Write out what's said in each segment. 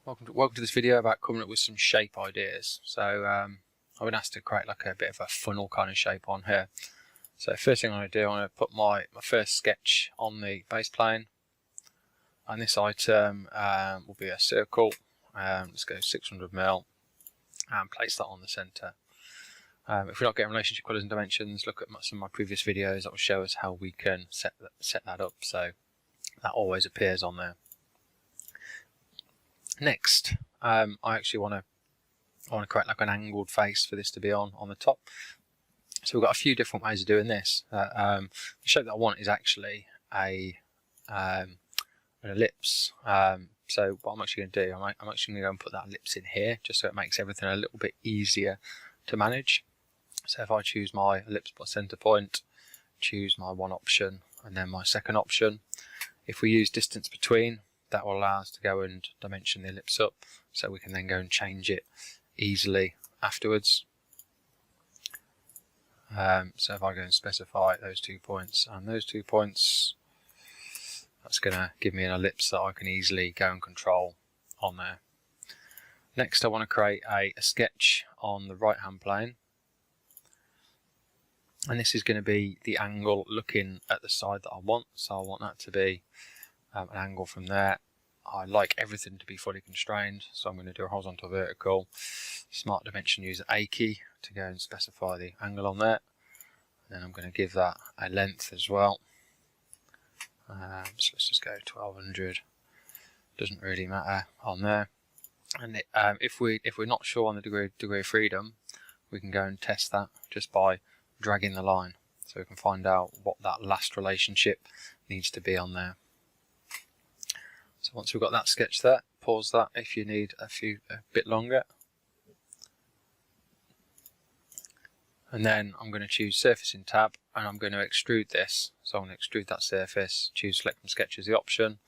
Welcome to this video about coming up with some shape ideas. So I've been asked to create like a bit of a funnel kind of shape on here. So first thing I'm going to do, I'm going to put my first sketch on the base plane, and this item will be a circle. Let's go 600mm and place that on the centre. If we're not getting relationship colours and dimensions, look at some of my previous videos that will show us how we can set that up, so that always appears on there. Next, I actually want to create like an angled face for this to be on the top. So we've got a few different ways of doing this. The shape that I want is actually an ellipse. So what I'm actually going to do, I'm actually going to go and put that ellipse in here, just so it makes everything a little bit easier to manage. So if I choose my ellipse by centre point, choose my one option and then my second option, if we use distance between, that will allow us to go and dimension the ellipse up, so we can then go and change it easily afterwards. So if I go and specify those 2 points and those 2 points, that's going to give me an ellipse that I can easily go and control on there. Next, I want to create a sketch on the right hand plane, and this is going to be the angle looking at the side that I want. So I want that to be an angle from there. I like everything to be fully constrained, so I'm going to do a horizontal vertical. Smart dimension user A key to go and specify the angle on there. And then I'm going to give that a length as well. So let's just go 1200. Doesn't really matter on there. And if we're not sure on the degree of freedom, we can go and test that just by dragging the line, so we can find out what that last relationship needs to be on there. So once we've got that sketch there, pause that if you need a bit longer. And then I'm going to choose surfacing tab, and I'm going to extrude this. So I'm going to extrude that surface, choose select from sketch as the option,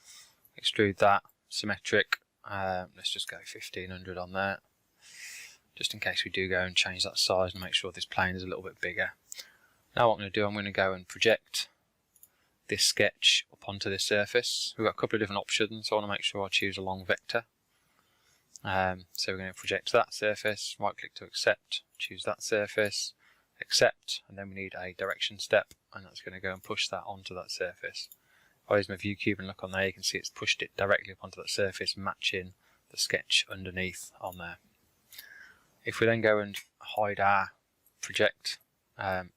extrude that, symmetric. Let's just go 1500 on there, just in case we do go and change that size and make sure this plane is a little bit bigger. Now what I'm going to do, I'm going to go and project this sketch up onto this surface. We've got a couple of different options, so I want to make sure I choose a long vector. So we're going to project that surface, right click to accept, choose that surface, accept, and then we need a direction step, and that's going to go and push that onto that surface. If I use my view cube and look on there, you can see it's pushed it directly up onto that surface, matching the sketch underneath on there. If we then go and hide our project, hide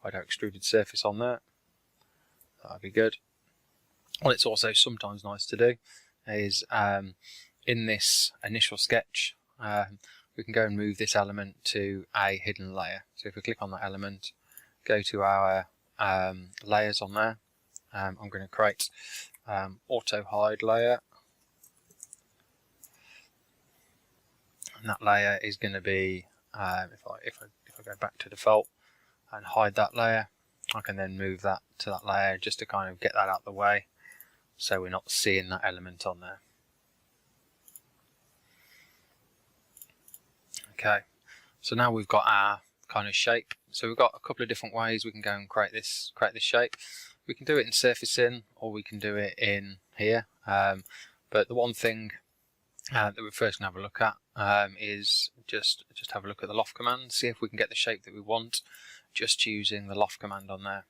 our extruded surface on there, that'd be good. What it's also sometimes nice to do is in this initial sketch, we can go and move this element to a hidden layer. So if we click on that element, go to our layers on there, I'm going to create auto hide layer, and that layer is going to be if I go back to default and hide that layer, I can then move that to that layer just to kind of get that out of the way, so we're not seeing that element on there. Okay, so now we've got our kind of shape. So we've got a couple of different ways we can go and create this shape. We can do it in surfacing, or we can do it in here. But the one thing that we're first going to have a look at is just have a look at the loft command, see if we can get the shape that we want just using the loft command on there.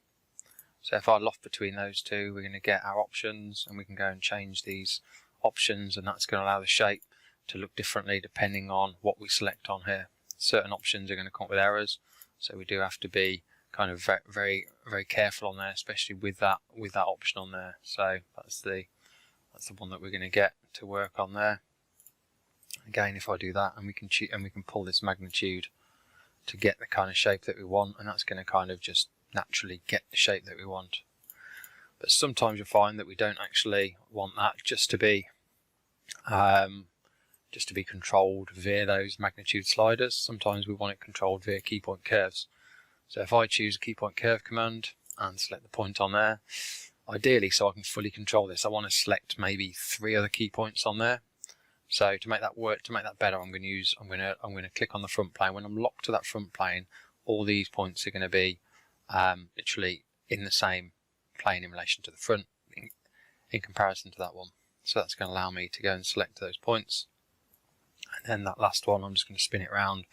So if I loft between those two, we're going to get our options, and we can go and change these options, and that's going to allow the shape to look differently depending on what we select on here. Certain options are going to come up with errors, so we do have to be kind of very careful on there, especially with that option on there. So that's the one that we're going to get to work on there. Again, if I do that, and we can pull this magnitude to get the kind of shape that we want, and that's going to kind of just naturally get the shape that we want. But sometimes you'll find that we don't actually want that just to be controlled via those magnitude sliders. Sometimes we want it controlled via key point curves. So if I choose a key point curve command and select the point on there, ideally, so I can fully control this, I want to select maybe 3 other key points on there. So to make that work, to make that better, I'm going to click on the front plane. When I'm locked to that front plane, all these points are going to be literally in the same plane in relation to the front in comparison to that one. So that's going to allow me to go and select those points. And then that last one, I'm just going to spin it around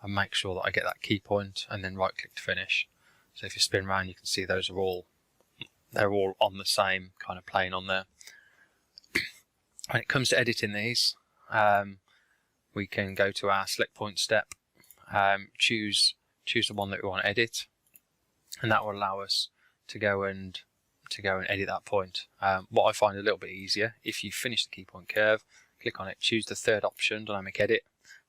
and make sure that I get that key point, and then right click to finish. So if you spin around, you can see those are they're all on the same kind of plane on there. When it comes to editing these, we can go to our select point step, choose the one that we want to edit, and that will allow us to go and edit that point. What I find a little bit easier, if you finish the key point curve, click on it, choose the third option, dynamic edit.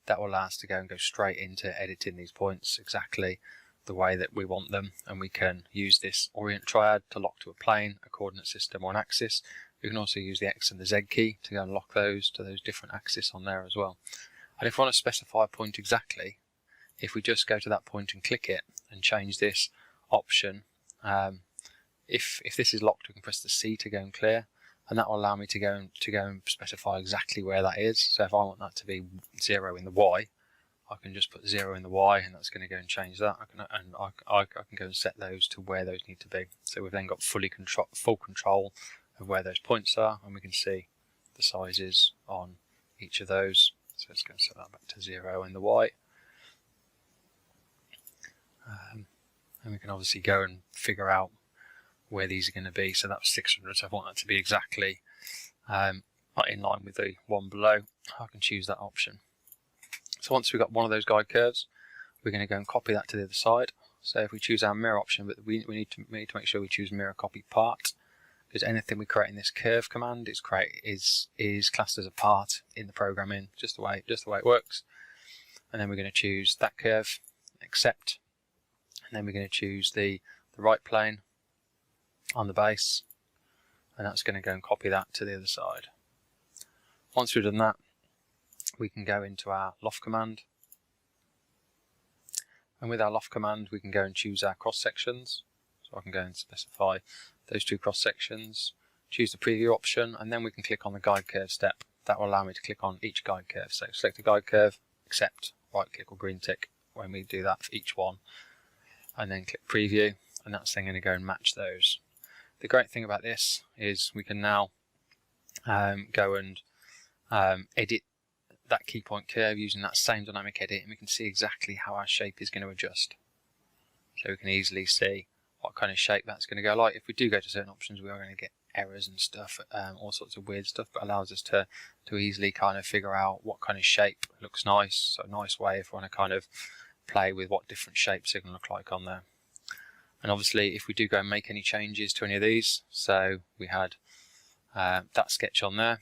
That will allow us to go straight into editing these points exactly the way that we want them, and we can use this orient triad to lock to a plane, a coordinate system, or an axis. We can also use the X and the Z key to go and lock those to those different axes on there as well. And if we want to specify a point exactly, if we just go to that point and click it and change this option, if this is locked, we can press the C to go and clear, and that will allow me to go and specify exactly where that is. So if I want that to be 0 in the Y, I can just put 0 in the Y, and that's going to go and change that. I can go and set those to where those need to be. So we've then got full control of where those points are, and we can see the sizes on each of those. So let's go and set that back to 0 in the Y. And we can obviously go and figure out where these are going to be. So that's 600, so I want that to be exactly in line with the one below. I can choose that option. So once we've got one of those guide curves, we're going to go and copy that to the other side. So if we choose our mirror option, but we need to make sure we choose mirror copy part, because anything we create in this curve command is classed as a part in the programming, just the way it works. And then we're going to choose that curve, accept, and then we're going to choose the right plane on the base, and that's going to go and copy that to the other side. Once we've done that, we can go into our loft command, and with our loft command we can go and choose our cross sections. So I can go and specify those two cross sections, choose the preview option, and then we can click on the guide curve step. That will allow me to click on each guide curve. So select the guide curve, accept, right click or green tick when we do that for each one, and then click preview, and that's then going to go and match those. The great thing about this is we can now go and edit that key point curve using that same dynamic edit, and we can see exactly how our shape is going to adjust. So we can easily see what kind of shape that's going to go like. If we do go to certain options, we are going to get errors and stuff, all sorts of weird stuff, but allows us to easily kind of figure out what kind of shape looks nice. So a nice way if we want to kind of play with what different shapes are going to look like on there. And obviously if we do go and make any changes to any of these, so we had that sketch on there,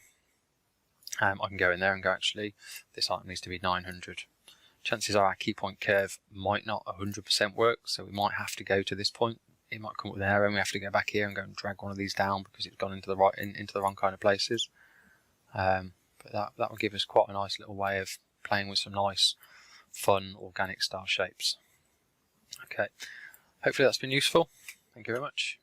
I can go in there and go, actually this item needs to be 900. Chances are our key point curve might not 100% work, so we might have to go to this point. It might come up with an error and we have to go back here and go and drag one of these down because it's gone into the wrong kind of places. But that will give us quite a nice little way of playing with some nice fun organic style shapes. Okay, hopefully that's been useful. Thank you very much.